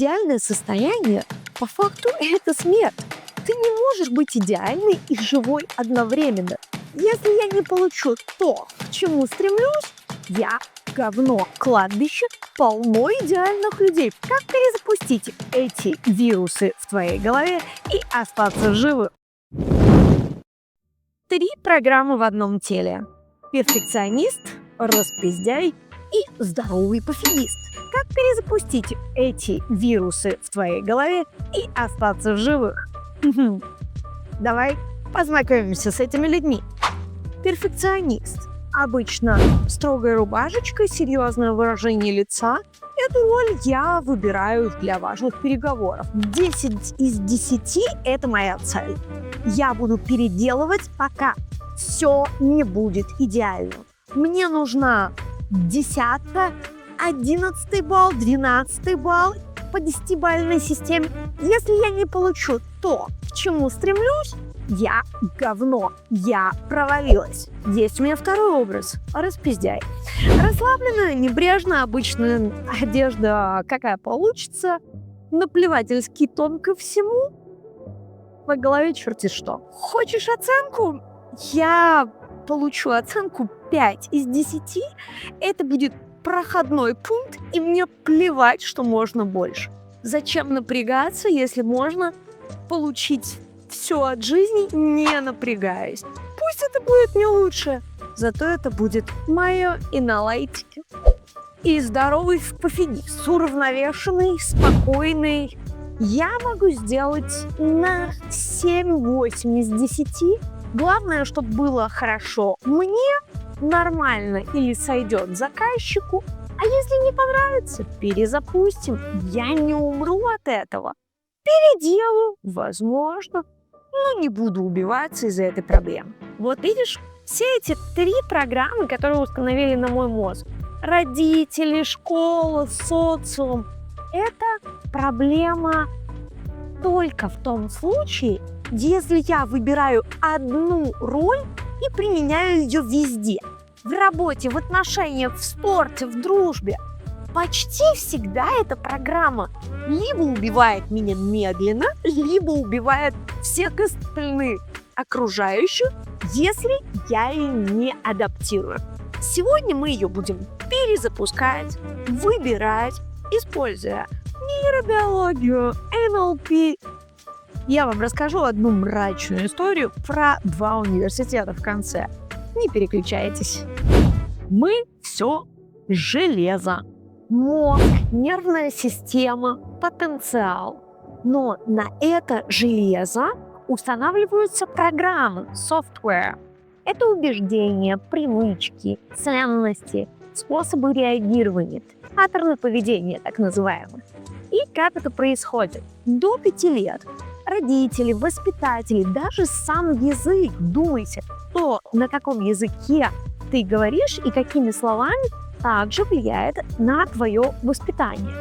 Идеальное состояние, по факту, это смерть. Ты не можешь быть идеальной и живой одновременно. Если я не получу то, к чему стремлюсь, я говно. Кладбище полно идеальных людей. Как перезапустить эти вирусы в твоей голове и остаться живым? 3 программы в одном теле. Перфекционист, распиздяй и здоровый пофигист. Как перезапустить эти вирусы в твоей голове и остаться в живых? Давай познакомимся с этими людьми. Перфекционист. Обычно строгая рубашечка, серьезное выражение лица. Эту роль я выбираю для важных переговоров. 10 из 10 – это моя цель. Я буду переделывать, пока все не будет идеальным. Мне нужна 10-ка, 11 балл, 12 балл по 10-бальной системе. Если я не получу то, к чему стремлюсь, я говно, я провалилась. Есть у меня второй образ – распиздяй. Расслабленная, небрежная, обычная одежда, какая получится, наплевательский тон ко всему, по голове черти что. Хочешь оценку? Я получу оценку 5 из 10. Это будет проходной пункт, и мне плевать, что можно больше. Зачем напрягаться, если можно получить все от жизни, не напрягаясь? Пусть это будет не лучше, зато это будет мое и на лайтике. И здоровый пофигист, уравновешенный, спокойный. Я могу сделать на 7-8 из 10. Главное, чтобы было хорошо мне, нормально или сойдет заказчику. А если не понравится, перезапустим. Я не умру от этого. Переделаю, возможно, но не буду убиваться из-за этой проблемы. Вот видишь, все эти 3 программы, которые установили на мой мозг, родители, школа, социум, это проблема только в том случае, если я выбираю одну роль и применяю ее везде. В работе, в отношениях, в спорте, в дружбе. Почти всегда эта программа либо убивает меня медленно, либо убивает всех остальных окружающих, если я ее не адаптирую. Сегодня мы ее будем перезапускать, выбирать, используя нейробиологию, НЛП. Я вам расскажу одну мрачную историю про 2 университета в конце. Не переключайтесь. Мы все железо. Мозг, нервная система, потенциал. Но на это железо устанавливаются программы, software. Это убеждения, привычки, ценности, способы реагирования, паттерны поведения, так называемые. И как это происходит? До 5 лет родители, воспитатели, даже сам язык, думайте, то, на каком языке ты говоришь и какими словами, также влияет на твое воспитание.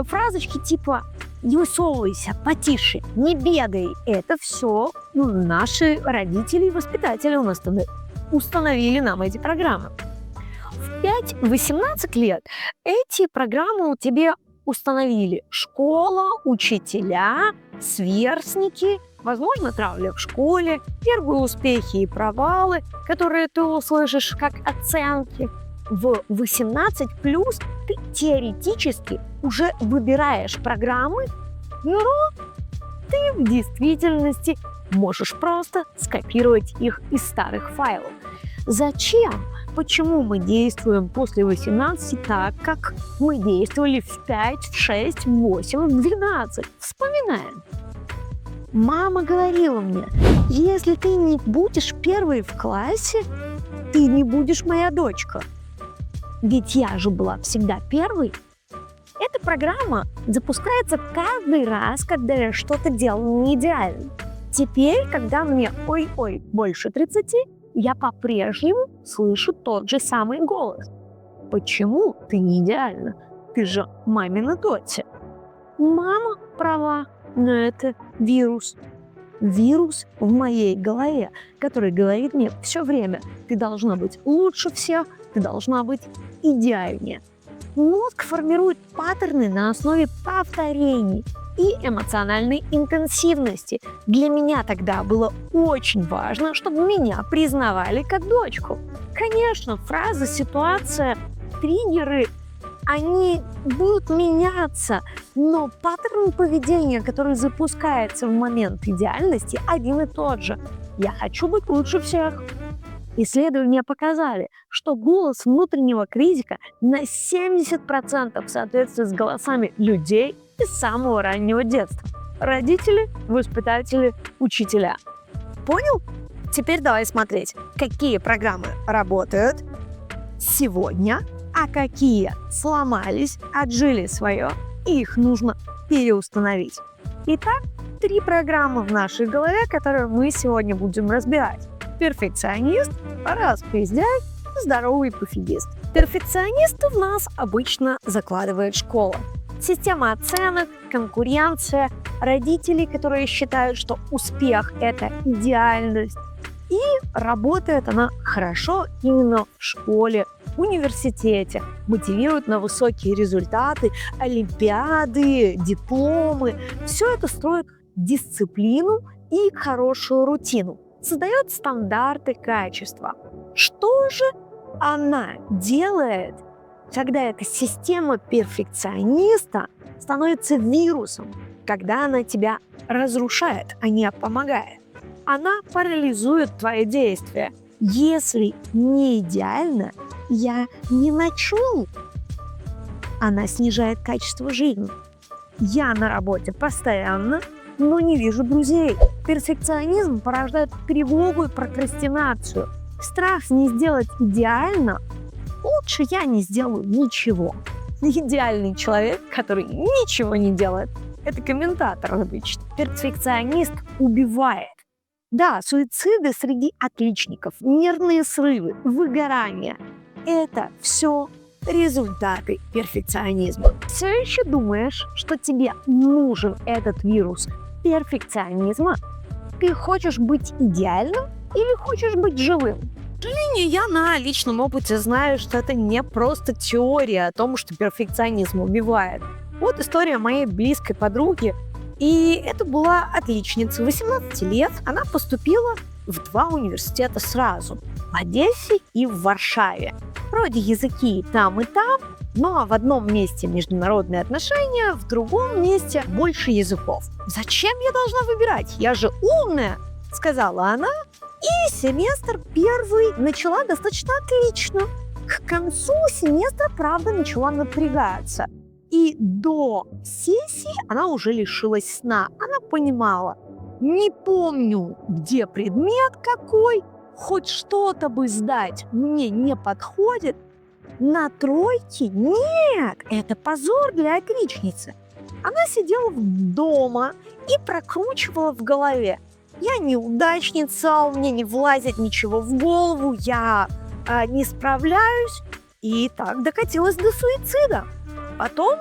Фразочки типа «не высовывайся», «потише», «не бегай» – это все наши родители и воспитатели установили нам эти программы. В 5-18 лет эти программы у тебя установили школа, учителя, сверстники, возможно, травля в школе, первые успехи и провалы, которые ты услышишь как оценки. В 18 плюс ты теоретически уже выбираешь программы, но ты в действительности можешь просто скопировать их из старых файлов. Зачем? Почему мы действуем после 18 так, как мы действовали в 5, в 6, в 8, в 12? Вспоминаем. Мама говорила мне, если ты не будешь первой в классе, ты не будешь моя дочка. Ведь я же была всегда первой. Эта программа запускается каждый раз, когда я что-то делаю не идеально. Теперь, когда мне больше 30, я по-прежнему слышу тот же самый голос. Почему ты не идеальна? Ты же мамина дочь. Мама права, но это вирус. Вирус в моей голове, который говорит мне все время: ты должна быть лучше всех, ты должна быть идеальнее. Мозг формирует паттерны на основе повторений и эмоциональной интенсивности. Для меня тогда было очень важно, чтобы меня признавали как дочку. Конечно, фразы, ситуация, триггеры, они будут меняться, но паттерн поведения, который запускается в момент идеальности, один и тот же. Я хочу быть лучше всех. Исследования показали, что голос внутреннего критика на 70% соответствует с голосами людей из самого раннего детства. Родители, воспитатели, учителя. Понял? Теперь давай смотреть, какие программы работают сегодня, а какие сломались, отжили свое, и их нужно переустановить. Итак, 3 программы в нашей голове, которые мы сегодня будем разбирать. Перфекционист, распиздяй, здоровый пофигист. Перфекционист в нас обычно закладывает школа. Система оценок, конкуренция, родители, которые считают, что успех – это идеальность. И работает она хорошо именно в школе, в университете. Мотивирует на высокие результаты, олимпиады, дипломы. Все это строит дисциплину и хорошую рутину. Создает стандарты качества. Что же она делает, когда эта система перфекциониста становится вирусом, когда она тебя разрушает, а не помогает? Она парализует твои действия. Если не идеально, я не начну. Она снижает качество жизни. Я на работе постоянно, но не вижу друзей. Перфекционизм порождает тревогу и прокрастинацию. Страх не сделать идеально, лучше я не сделаю ничего. Идеальный человек, который ничего не делает, это комментатор обычно. Перфекционист убивает. Да, суициды среди отличников, нервные срывы, выгорание – это все результаты перфекционизма. Все еще думаешь, что тебе нужен этот вирус перфекционизма? Ты хочешь быть идеальным или хочешь быть живым? К сожалению, я на личном опыте знаю, что это не просто теория о том, что перфекционизм убивает. Вот история моей близкой подруги. И это была отличница, 18 лет. Она поступила в 2 университета сразу. В Одессе и в Варшаве. Вроде языки и там, но в одном месте международные отношения, в другом месте больше языков. «Зачем я должна выбирать? Я же умная!» – сказала она. И семестр первый начала достаточно отлично. К концу семестра, правда, начала напрягаться. И до сессии она уже лишилась сна. Она понимала, не помню, где предмет какой, хоть что-то бы сдать мне не подходит. На тройке нет, это позор для отличницы. Она сидела дома и прокручивала в голове. Я неудачница, у меня не влазит ничего в голову, я не справляюсь. И так докатилась до суицида. Потом,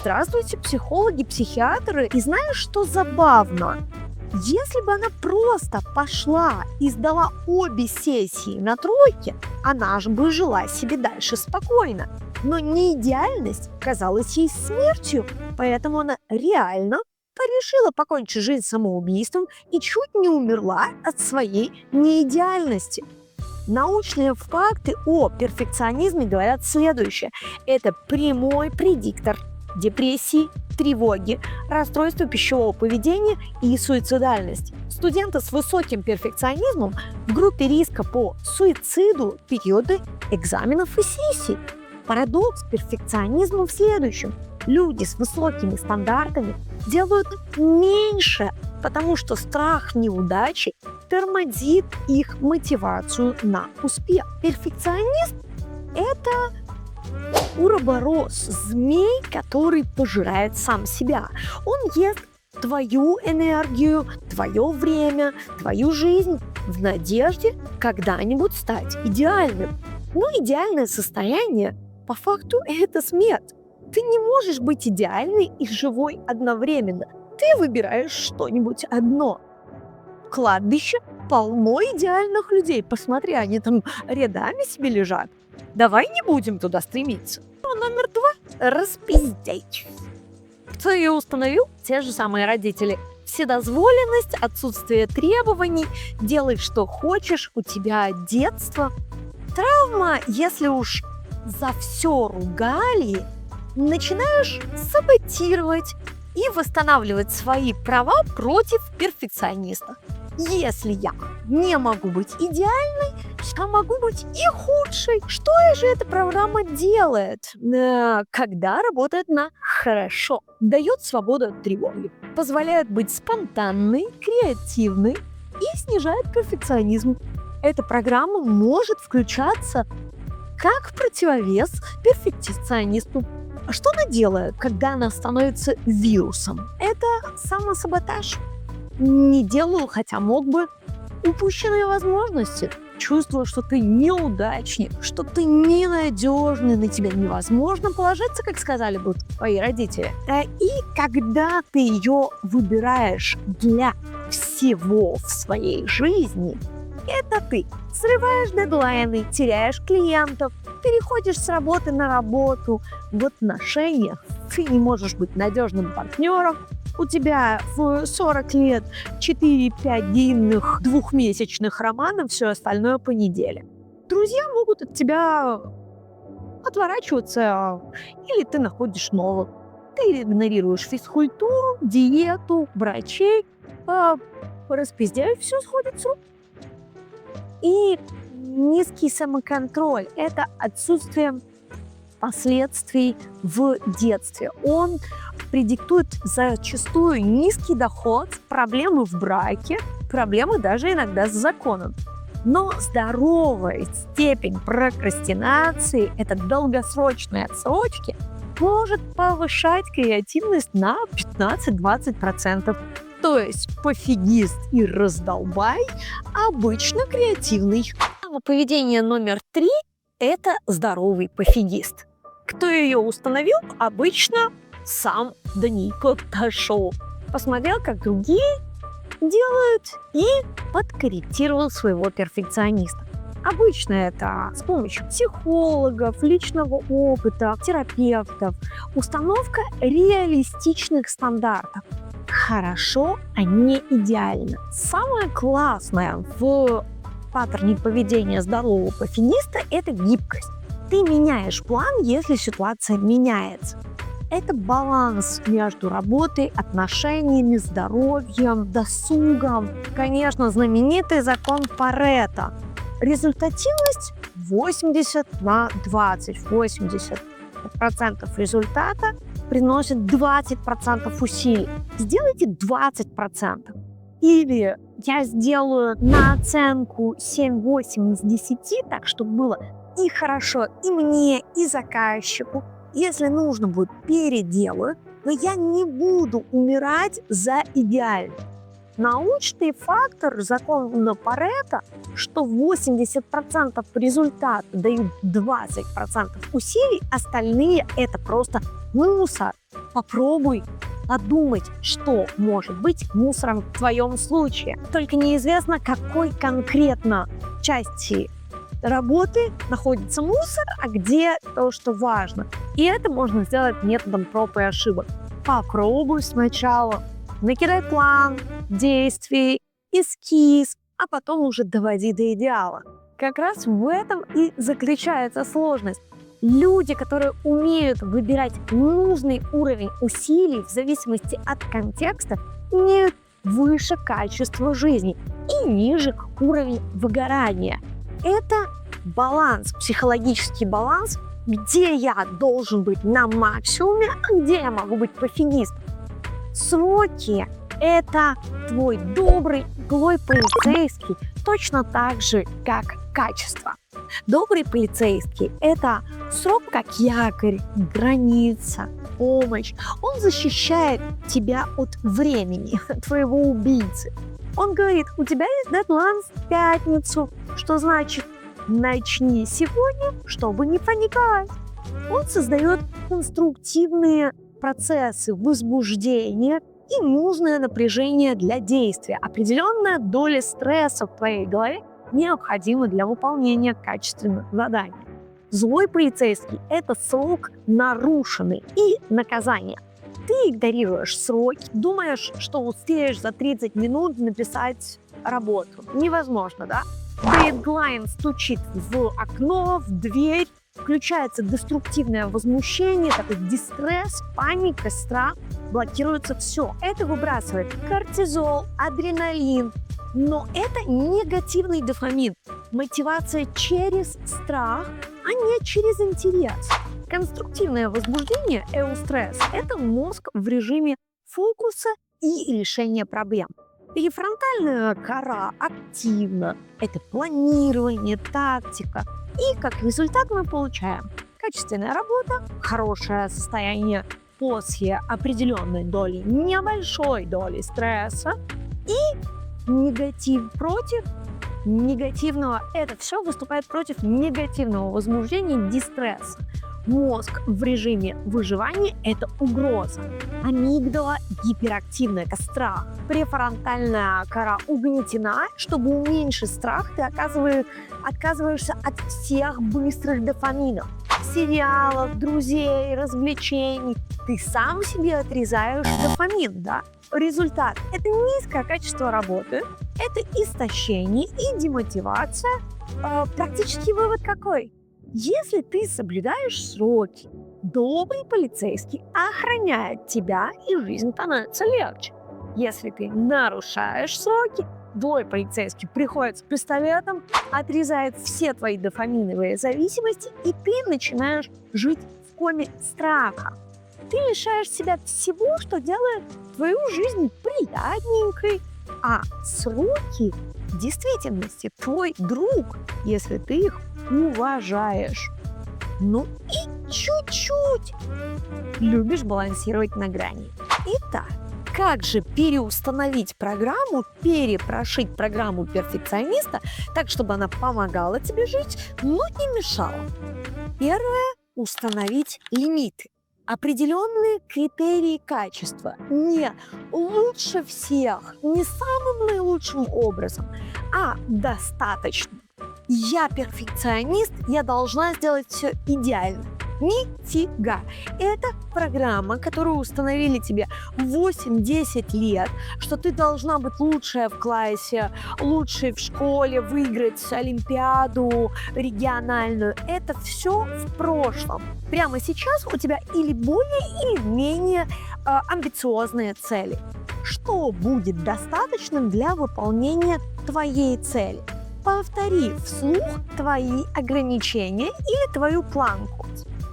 здравствуйте, психологи, психиатры. И знаешь, что забавно? Если бы она просто пошла и сдала обе сессии на тройке, она же бы жила себе дальше спокойно. Но неидеальность казалась ей смертью, поэтому она реально решила покончить жизнь самоубийством и чуть не умерла от своей неидеальности. Научные факты о перфекционизме говорят следующее. Это прямой предиктор депрессии, тревоги, расстройства пищевого поведения и суицидальности. Студенты с высоким перфекционизмом в группе риска по суициду в периоды экзаменов и сессий. Парадокс перфекционизма в следующем. Люди с высокими стандартами делают меньше, потому что страх неудачи тормозит их мотивацию на успех. Перфекционист – это уроборос, змей, который пожирает сам себя. Он ест твою энергию, твое время, твою жизнь в надежде когда-нибудь стать идеальным. Но идеальное состояние по факту это смерть. Ты не можешь быть идеальной и живой одновременно. Ты выбираешь что-нибудь одно. Кладбище полно идеальных людей. Посмотри, они там рядами себе лежат. Давай не будем туда стремиться. номер 2 – распиздяй. Кто ее установил? Те же самые родители. Вседозволенность, отсутствие требований, делай, что хочешь, у тебя детство. Травма, если уж за все ругали, начинаешь саботировать и восстанавливать свои права против перфекциониста. Если я не могу быть идеальной, я могу быть и худшей. Что же эта программа делает? Когда работает на хорошо. Дает свободу от тревоги. Позволяет быть спонтанной, креативной и снижает перфекционизм. Эта программа может включаться как противовес перфекционисту. А что она делает, когда она становится вирусом? Это самосаботаж. Не делаю, хотя мог бы. Упущенные возможности. Чувствую, что ты неудачник, что ты ненадежный, на тебя невозможно положиться, как сказали бы твои родители. И когда ты ее выбираешь для всего в своей жизни, это ты срываешь дедлайны, теряешь клиентов, переходишь с работы на работу. В отношениях ты не можешь быть надежным партнером. У тебя в 40 лет 4-5 длинных двухмесячных романов, все остальное по неделе. Друзья могут от тебя отворачиваться, или ты находишь новых. Ты игнорируешь физкультуру, диету, врачей, распиздяй, все сходит с рук. И низкий самоконтроль – это отсутствие последствий в детстве. Он предиктует зачастую низкий доход, проблемы в браке, проблемы даже иногда с законом. Но здоровая степень прокрастинации, это долгосрочные отсрочки, может повышать креативность на 15-20%. То есть пофигист и раздолбай обычно креативный. Поведение номер 3 – это здоровый пофигист. Кто ее установил? Обычно сам до нее дошел. Посмотрел, как другие делают, и подкорректировал своего перфекциониста. Обычно это с помощью психологов, личного опыта, терапевтов. Установка реалистичных стандартов. Хорошо, а не идеально. Самое классное в паттерне поведения здорового пофигиста – это гибкость. Ты меняешь план, если ситуация меняется. Это баланс между работой, отношениями, здоровьем, досугом. Конечно, знаменитый закон Парето. Результативность 80/20. 80% результата приносит 20% усилий. Сделайте 20%. Или я сделаю на оценку 7-8 из 10, так чтобы было и хорошо и мне, и заказчику. Если нужно будет, переделаю, но я не буду умирать за идеально. Научный фактор закона Парето, что 80% результата дают 20% усилий, остальные это просто мусор. Попробуй подумать, что может быть мусором в твоем случае. Только неизвестно, какой конкретно части работы находится мусор, а где то, что важно. И это можно сделать методом проб и ошибок. Попробуй сначала. Накидай план, действий, эскиз, а потом уже доводи до идеала. Как раз в этом и заключается сложность. Люди, которые умеют выбирать нужный уровень усилий в зависимости от контекста, имеют выше качество жизни и ниже уровень выгорания. Это баланс, психологический баланс, где я должен быть на максимуме, а где я могу быть пофигистом. Сроки – это твой добрый, злой полицейский, точно так же, как качество. Добрый полицейский – это срок как якорь, граница, помощь. Он защищает тебя от времени, твоего убийцы. Он говорит, у тебя есть дедлайн в пятницу, что значит начни сегодня, чтобы не паниковать. Он создает конструктивные процессы возбуждения и нужное напряжение для действия. Определенная доля стресса в твоей голове необходима для выполнения качественных заданий. Злой полицейский– это срок нарушенный и наказание. Ты игнорируешь сроки, думаешь, что успеешь за 30 минут написать работу. Невозможно, да? Дедлайн стучит в окно, в дверь, включается деструктивное возмущение, такой дистресс, паника, страх, блокируется все. Это выбрасывает кортизол, адреналин, но это негативный дофамин. Мотивация через страх, а не через интерес. Конструктивное возбуждение, эустресс, это мозг в режиме фокуса и решения проблем. Префронтальная кора активна, это планирование, тактика. И как результат мы получаем качественная работа, хорошее состояние после определенной доли, небольшой доли стресса и негатив против негативного. Это все выступает против негативного возбуждения, дистресса. Мозг в режиме выживания – это угроза. Амигдала гиперактивна, это страх. Префронтальная кора угнетена. Чтобы уменьшить страх, ты отказываешься от всех быстрых дофаминов. Сериалов, друзей, развлечений. Ты сам себе отрезаешь дофамин, да? Результат – это низкое качество работы, это истощение и демотивация. Практически вывод какой? Если ты соблюдаешь сроки, добрый полицейский охраняет тебя, и жизнь становится легче. Если ты нарушаешь сроки, злой полицейский приходит с пистолетом, отрезает все твои дофаминовые зависимости, и ты начинаешь жить в коме страха. Ты лишаешь себя всего, что делает твою жизнь приятненькой, а сроки в действительности твой друг, если ты их уважаешь. Ну и чуть-чуть любишь балансировать на грани. Итак, как же переустановить программу, перепрошить программу перфекциониста так, чтобы она помогала тебе жить, но не мешала? Первое – установить лимиты. Определенные критерии качества. Не лучше всех, не самым наилучшим образом, а достаточно. Я перфекционист, я должна сделать все идеально. Нифига. Это программа, которую установили тебе 8-10 лет, что ты должна быть лучшая в классе, лучшей в школе, выиграть олимпиаду региональную. Это все в прошлом. Прямо сейчас у тебя или более, или менее амбициозные цели. Что будет достаточным для выполнения твоей цели? Повтори вслух твои ограничения или твою планку.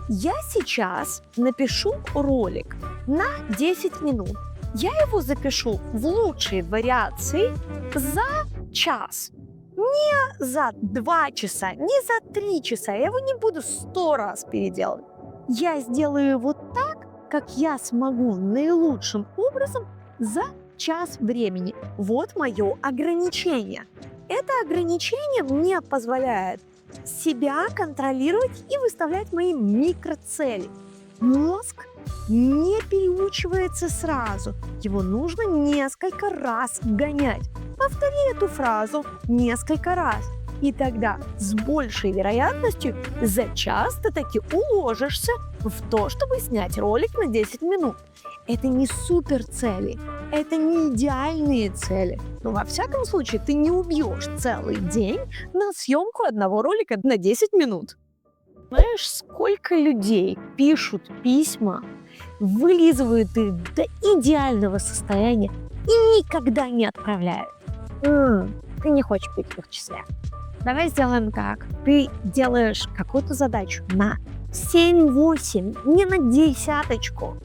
Я сейчас напишу ролик на 10 минут. Я его запишу в лучшей вариации за час. Не за 2 часа, не за 3 часа. Я его не буду 100 раз переделывать. Я сделаю его так, как я смогу наилучшим образом за час времени. Вот мое ограничение. Это ограничение мне позволяет себя контролировать и выставлять мои микроцели. Мозг не переучивается сразу. Его нужно несколько раз гонять. Повтори эту фразу несколько раз. И тогда с большей вероятностью за час ты таки уложишься в то, чтобы снять ролик на 10 минут. Это не супер цели, это не идеальные цели. Но во всяком случае ты не убьешь целый день на съемку одного ролика на 10 минут. Знаешь, сколько людей пишут письма, вылизывают их до идеального состояния и никогда не отправляют. Ты не хочешь быть в их числе. Давай сделаем так. Ты делаешь какую-то задачу на 7-8, не на десяточку.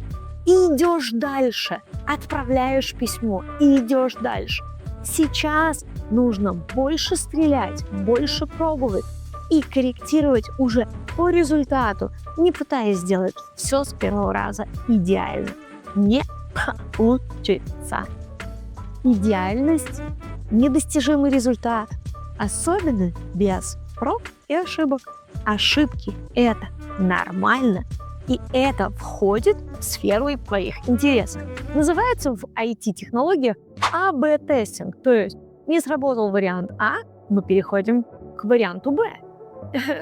И идешь дальше. Отправляешь письмо и идешь дальше. Сейчас нужно больше стрелять, больше пробовать и корректировать уже по результату, не пытаясь сделать все с первого раза идеально. Не получится. Идеальность – недостижимый результат, особенно без проб и ошибок. Ошибки – это нормально, и это входит в сферу твоих интересов. Называется в IT-технологиях АБ-тестинг, то есть не сработал вариант А, мы переходим к варианту Б.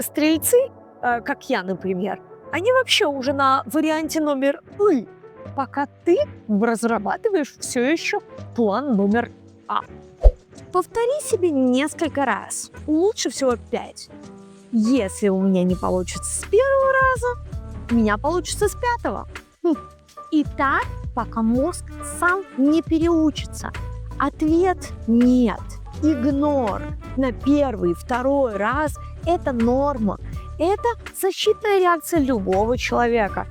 Стрельцы как я, например, они вообще уже на варианте номер «ы», пока ты разрабатываешь все еще план номер А. Повтори себе несколько раз, лучше всего 5. Если у меня не получится с первого раза, у меня получится с 5. И так, пока мозг сам не переучится. Ответ нет. Игнор на первый, второй раз – это норма. Это защитная реакция любого человека.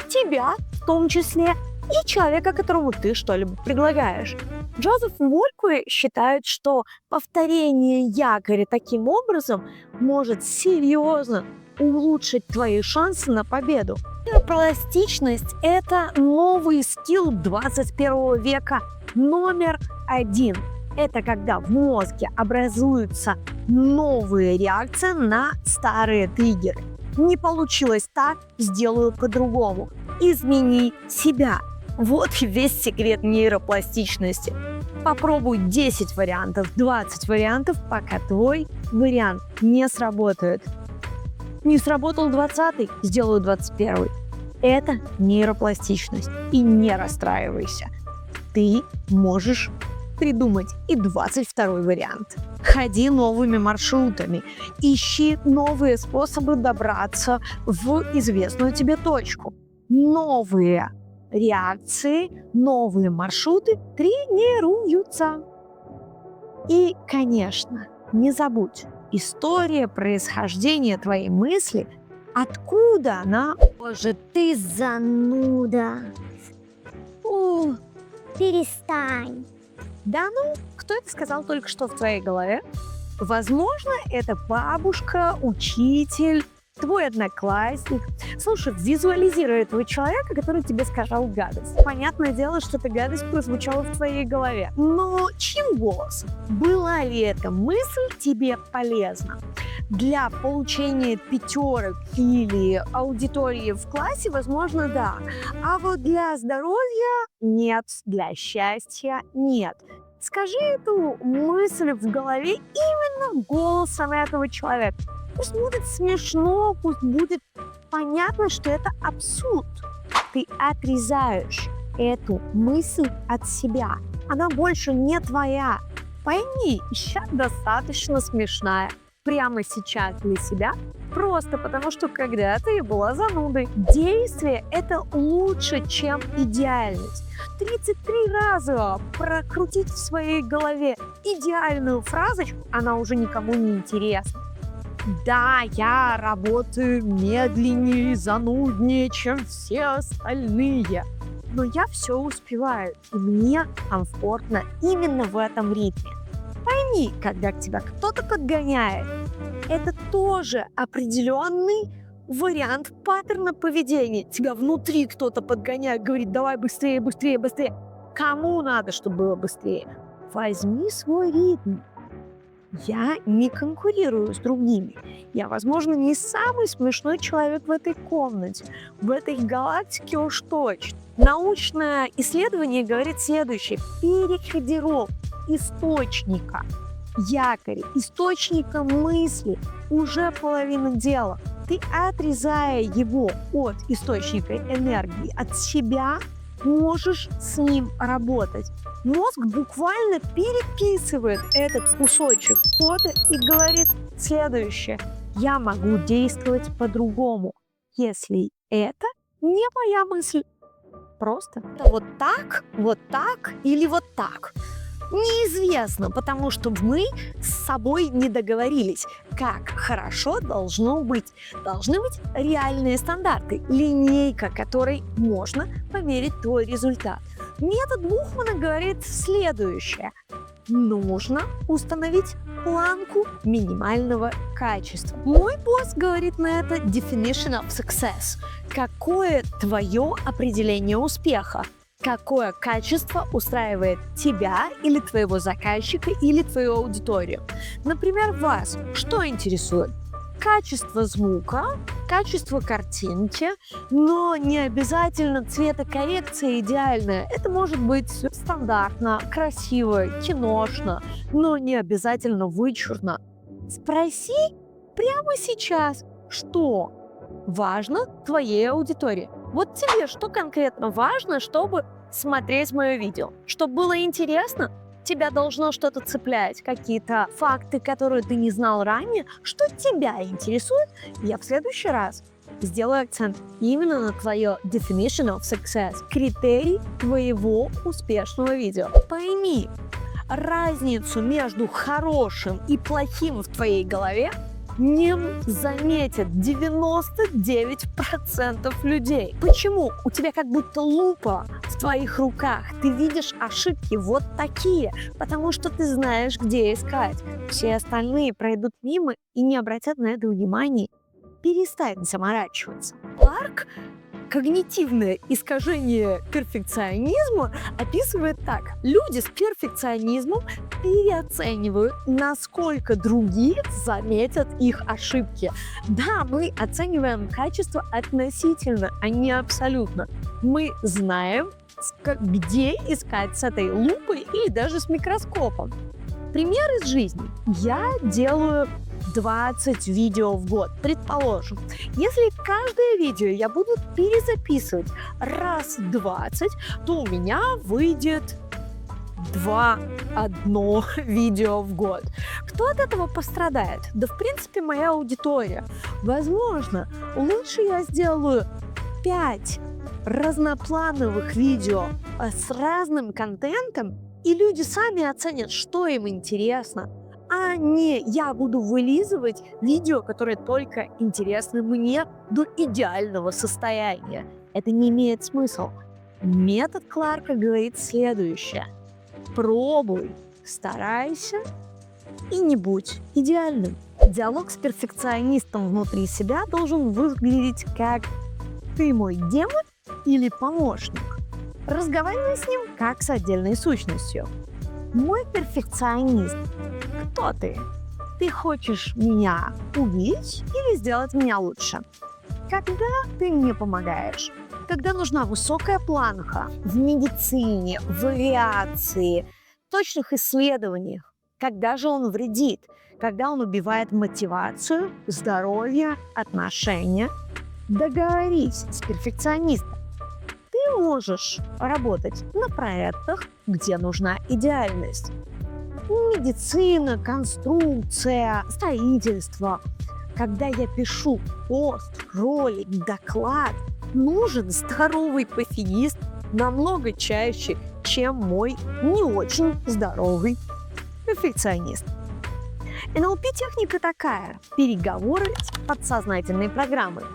Тебя в том числе и человека, которому ты что-либо предлагаешь. Джозеф Волькве считает, что повторение якоря таким образом может серьезно улучшить твои шансы на победу. Нейропластичность – это новый скилл 21 века номер 1. Это когда в мозге образуются новые реакции на старые триггеры. Не получилось так, сделаю по-другому. Измени себя. Вот и весь секрет нейропластичности. Попробуй 10 вариантов, 20 вариантов, пока твой вариант не сработает. Не сработал 20-й, сделаю 21-й. Это нейропластичность. И не расстраивайся. Ты можешь придумать и 22-й вариант. Ходи новыми маршрутами. Ищи новые способы добраться в известную тебе точку. Новые реакции, новые маршруты тренируются. И, конечно, не забудь, история происхождения твоей мысли, откуда она... Боже, ты зануда. Перестань. Да ну, кто это сказал только что в твоей голове? Возможно, это бабушка, учитель, твой одноклассник. Слушай, визуализируй этого человека, который тебе сказал гадость. Понятное дело, что эта гадость прозвучала в твоей голове. Но чьим голосом? Была ли эта мысль тебе полезна? Для получения 5 или аудитории в классе, возможно, да. А вот для здоровья нет, для счастья нет. Скажи эту мысль в голове именно голосом этого человека. Пусть будет смешно, пусть будет понятно, что это абсурд. Ты отрезаешь эту мысль от себя. Она больше не твоя. Пойми, сейчас достаточно смешная. Прямо сейчас для себя, просто потому что когда-то я была занудой. Действие – это лучше, чем идеальность. 33 раза прокрутить в своей голове идеальную фразочку, она уже никому не интересна. Да, я работаю медленнее и зануднее, чем все остальные. Но я все успеваю, и мне комфортно именно в этом ритме. Пойми, когда тебя кто-то подгоняет, это тоже определенный вариант паттерна поведения. Тебя внутри кто-то подгоняет, говорит, давай быстрее, быстрее, быстрее. Кому надо, чтобы было быстрее? Возьми свой ритм. Я не конкурирую с другими. Я, возможно, не самый смешной человек в этой комнате, в этой галактике уж точно. Научное исследование говорит следующее. Перекодировка источника, якоря, источника мысли уже половина дела. Ты, отрезая его от источника энергии, от себя, можешь с ним работать. Мозг буквально переписывает этот кусочек кода и говорит следующее. Я могу действовать по-другому, если это не моя мысль. Просто вот так или вот так. Неизвестно, потому что мы с собой не договорились, как хорошо должно быть. Должны быть реальные стандарты, линейка, которой можно померить твой результат. Метод Бухмана говорит следующее. Нужно установить планку минимального качества. Мой босс говорит на это definition of success. Какое твое определение успеха? Какое качество устраивает тебя или твоего заказчика или твою аудиторию? Например, вас что интересует? Качество звука, качество картинки, но не обязательно цветокоррекция идеальная. Это может быть стандартно, красиво, киношно, но не обязательно вычурно. Спроси прямо сейчас что важно твоей аудитории. Вот тебе что конкретно важно, чтобы смотреть мое видео? Чтобы было интересно? Тебя должно что-то цеплять, какие-то факты, которые ты не знал ранее, что тебя интересует. Я в следующий раз сделаю акцент именно на твое definition of success, критерий твоего успешного видео. Пойми, разницу между хорошим и плохим в твоей голове не заметят 99% людей. Почему? У тебя как будто лупа в твоих руках. Ты видишь ошибки вот такие, потому что ты знаешь, где искать. Все остальные пройдут мимо и не обратят на это внимания. Перестань заморачиваться. Кларк когнитивное искажение перфекционизма описывает так. Люди с перфекционизмом переоценивают, насколько другие заметят их ошибки. Да, мы оцениваем качество относительно, а не абсолютно. Мы знаем, где искать с этой лупой или даже с микроскопом. Пример из жизни. Я делаю 20 видео в год, предположим. Если каждое видео я буду перезаписывать раз 20, то у меня выйдет 2-1 видео в год. Кто от этого пострадает? Да, в принципе, моя аудитория. Возможно, лучше я сделаю 5 разноплановых видео с разным контентом, и люди сами оценят, что им интересно, а не я буду вылизывать видео, которые только интересны мне до идеального состояния. Это не имеет смысла. Метод Кларка говорит следующее. Пробуй, старайся и не будь идеальным. Диалог с перфекционистом внутри себя должен выглядеть как «ты мой демон» или «помощник». Разговаривай с ним как с отдельной сущностью. Мой перфекционист. Кто ты? Ты хочешь меня убить или сделать меня лучше? Когда ты мне помогаешь? Когда нужна высокая планка в медицине, в авиации, в точных исследованиях. Когда же он вредит? Когда он убивает мотивацию, здоровье, отношения. Договорись с перфекционистом. Ты можешь работать на проектах, где нужна идеальность. Медицина, конструкция, строительство. Когда я пишу пост, ролик, доклад, нужен здоровый пофигист намного чаще, чем мой не очень здоровый перфекционист. НЛП-техника такая – переговоры с подсознательной программой.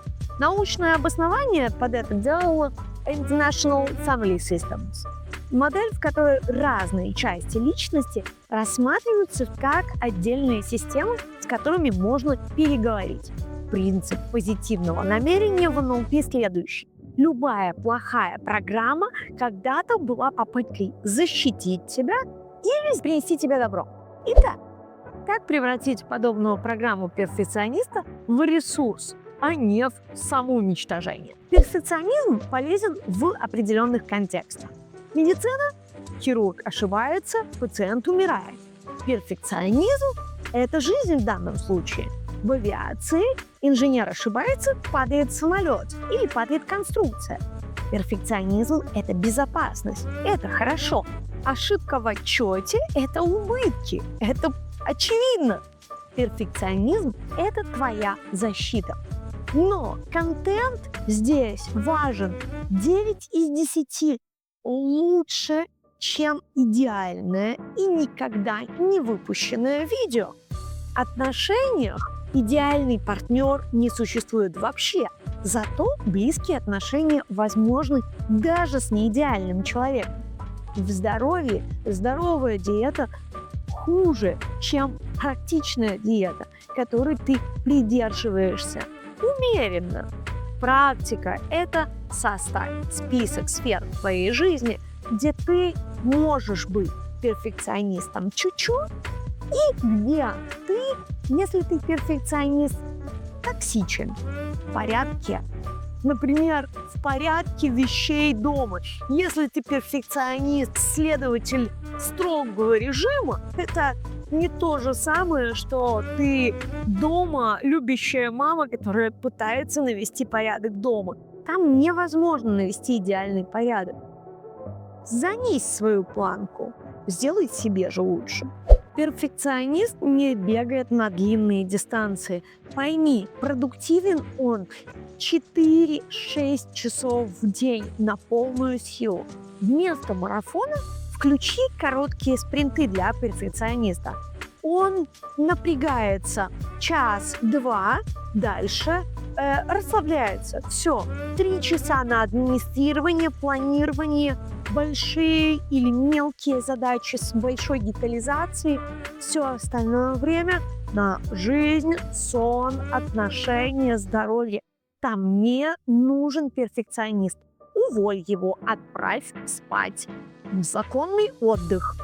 Научное обоснование под это делало International Family Systems. Модель, в которой разные части личности рассматриваются как отдельные системы, с которыми можно переговорить. Принцип позитивного намерения в НЛП следующий. Любая плохая программа когда-то была попыткой защитить тебя или принести тебе добро. Итак, как превратить подобную программу перфекциониста в ресурс, а не в самоуничтожение? Перфекционизм полезен в определенных контекстах. Медицина – хирург ошибается, пациент умирает. Перфекционизм – это жизнь в данном случае. В авиации инженер ошибается, падает самолет или падает конструкция. Перфекционизм – это безопасность, это хорошо. Ошибка в отчете – это убытки, это очевидно. Перфекционизм – это твоя защита. Но контент здесь важен. 9 из 10 лучше, чем идеальное и никогда не выпущенное видео. В отношениях идеальный партнер не существует вообще. Зато близкие отношения возможны даже с неидеальным человеком. В здоровье здоровая диета хуже, чем практичная диета, которой ты придерживаешься умеренно. Практика – это составить список сфер в твоей жизни, где ты можешь быть перфекционистом чуть-чуть, и где ты, если ты перфекционист, токсичен. В порядке. Например, в порядке вещей дома. Если ты перфекционист, следователь строгого режима, это не то же самое, что ты дома любящая мама, которая пытается навести порядок дома. Там невозможно навести идеальный порядок. Занизь свою планку, сделай себе же лучше. Перфекционист не бегает на длинные дистанции. Пойми, продуктивен он 4-6 часов в день на полную силу. Вместо марафона включи короткие спринты для перфекциониста. Он напрягается час-два, дальше расслабляется. Все, 3 часа на администрирование, планирование, большие или мелкие задачи с большой детализацией. Все остальное время на жизнь, сон, отношения, здоровье. Там не нужен перфекционист. Уволь его, отправь спать. Законный отдых.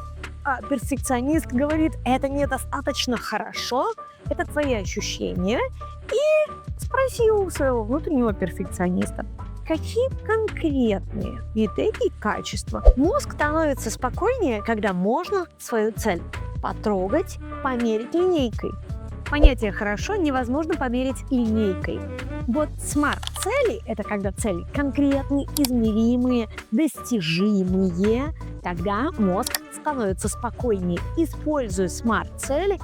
А перфекционист говорит, это недостаточно хорошо, это твои ощущения. И спроси у своего внутреннего перфекциониста, какие конкретные эти качества. Мозг становится спокойнее, когда можно свою цель потрогать, померить линейкой. Понятие «хорошо» невозможно померить линейкой. Вот смарт-цели – это когда цели конкретные, измеримые, достижимые. Тогда мозг становится спокойнее. Используя смарт-цели,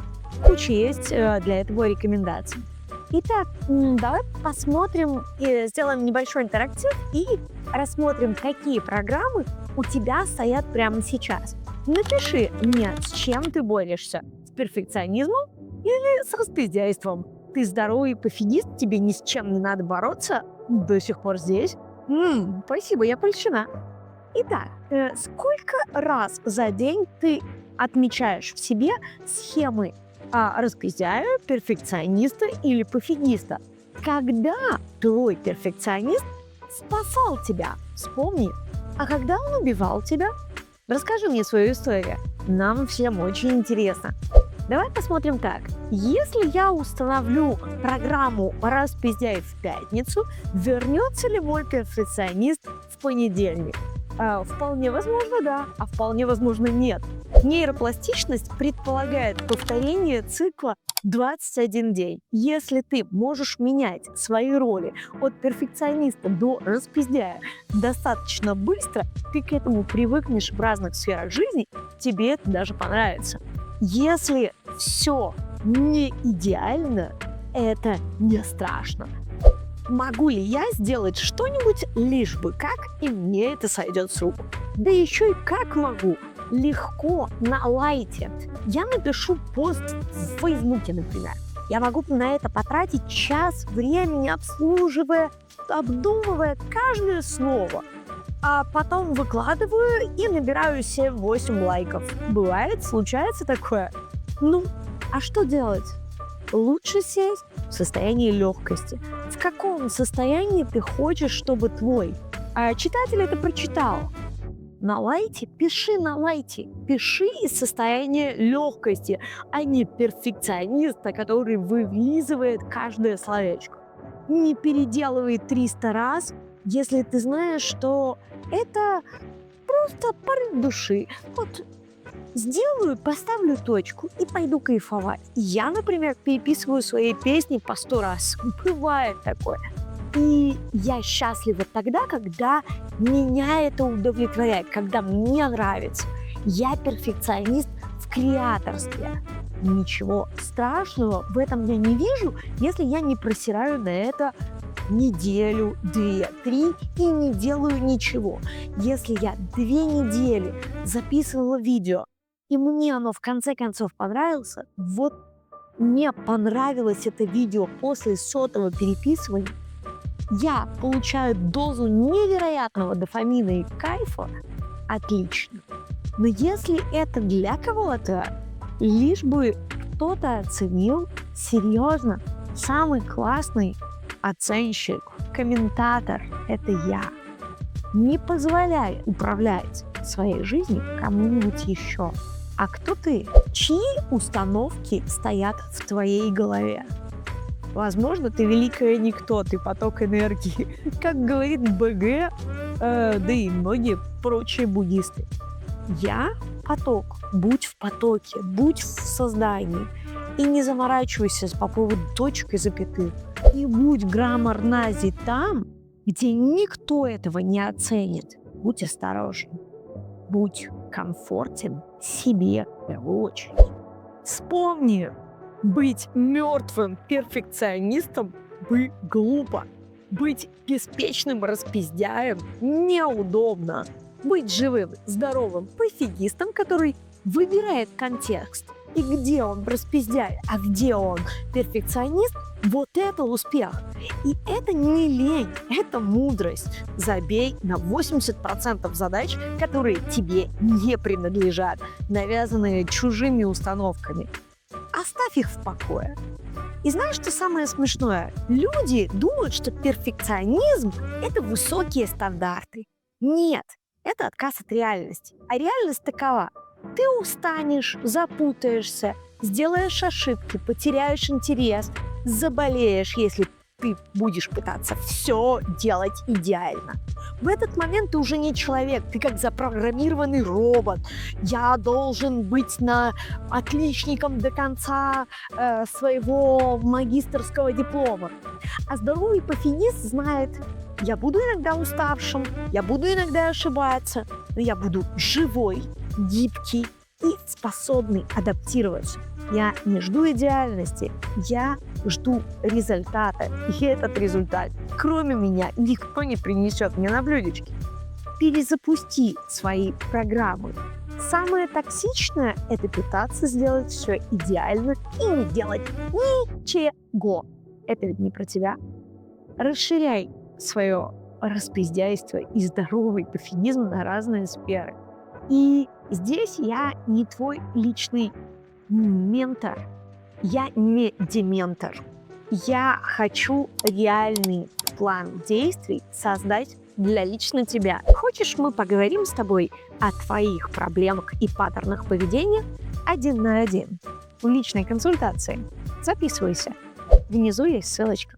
куча есть для этого рекомендаций. Итак, давай посмотрим и сделаем небольшой интерактив и рассмотрим, какие программы у тебя стоят прямо сейчас. Напиши мне, с чем ты борешься. С перфекционизмом или с распиздяйством? Ты здоровый пофигист, тебе ни с чем не надо бороться? До сих пор здесь? Спасибо, я польщена. Итак, сколько раз за день ты отмечаешь в себе схемы распиздяя, перфекциониста или пофигиста? Когда твой перфекционист спасал тебя? Вспомни. А когда он убивал тебя? Расскажи мне свою историю. Нам всем очень интересно. Давай посмотрим так. Если я установлю программу «Распиздяй» в пятницу, вернется ли мой перфекционист в понедельник? Вполне возможно, да, а вполне возможно, нет. Нейропластичность предполагает повторение цикла 21 день. Если ты можешь менять свои роли от перфекциониста до распиздяя достаточно быстро, ты к этому привыкнешь в разных сферах жизни, тебе это даже понравится. Если все не идеально, это не страшно. Могу ли я сделать что-нибудь лишь бы как, и мне это сойдет с рук? Да еще и как могу? Легко, на лайте. Я напишу пост в Фейсбуке, например. Я могу на это потратить час времени, обслуживая, обдумывая каждое слово. А потом выкладываю и набираю 7-8 лайков. Бывает, случается такое. А что делать? Лучше сесть в состоянии легкости. В каком состоянии ты хочешь, чтобы твой читатель это прочитал? На лайте? Пиши на лайте. Пиши из состояния легкости, а не перфекциониста, который вылизывает каждое словечко. Не переделывай 300 раз, если ты знаешь, что это просто порыв души. Вот сделаю, поставлю точку и пойду кайфовать. Я, например, переписываю свои песни по 100 раз. Бывает такое. И я счастлива тогда, когда меня это удовлетворяет, когда мне нравится. Я перфекционист в креаторстве. Ничего страшного в этом я не вижу, если я не просираю на это неделю, 2-3 и не делаю ничего. Если я 2 недели записывала видео, и мне оно в конце концов понравилось, вот мне понравилось это видео после 100-го переписывания, я получаю дозу невероятного дофамина и кайфа, отлично. Но если это для кого-то, лишь бы кто-то оценил, серьезно, самый классный оценщик, комментатор – это я. Не позволяй управлять своей жизнью кому-нибудь еще. А кто ты? Чьи установки стоят в твоей голове? Возможно, ты великое никто, ты поток энергии. Как говорит БГ, да и многие прочие буддисты. Я поток. Будь в потоке, будь в создании. И не заморачивайся по поводу точек и запятых. И будь граммарнази там, где никто этого не оценит. Будь осторожен. Будь комфортен себе в первую очередь. Вспомни, быть мертвым перфекционистом бы глупо. Быть беспечным распиздяем неудобно. Быть живым, здоровым пофигистом, который выбирает контекст. И где он распиздяй, а где он перфекционист, вот это успех. И это не лень, это мудрость. Забей на 80% задач, которые тебе не принадлежат, навязанные чужими установками. Оставь их в покое. И знаешь, что самое смешное? Люди думают, что перфекционизм – это высокие стандарты. Нет, это отказ от реальности. А реальность такова. Ты устанешь, запутаешься, сделаешь ошибки, потеряешь интерес, заболеешь, если ты будешь пытаться все делать идеально. В этот момент ты уже не человек, ты как запрограммированный робот. Я должен быть отличником до конца своего магистерского диплома. А здоровый пофигист знает, я буду иногда уставшим, я буду иногда ошибаться, но я буду живой, гибкий и способный адаптироваться. Я не жду идеальности, я жду результата. И этот результат, кроме меня, никто не принесет мне на блюдечке. Перезапусти свои программы. Самое токсичное – это пытаться сделать все идеально и не делать ничего. Это ведь не про тебя. Расширяй свое распиздяйство и здоровый пофигизм на разные сферы. И здесь я не твой личный ментор. Я не дементор. Я хочу реальный план действий создать для лично тебя. Хочешь, мы поговорим с тобой о твоих проблемах и паттернах поведения 1 на 1 в личной консультации? Записывайся. Внизу есть ссылочка.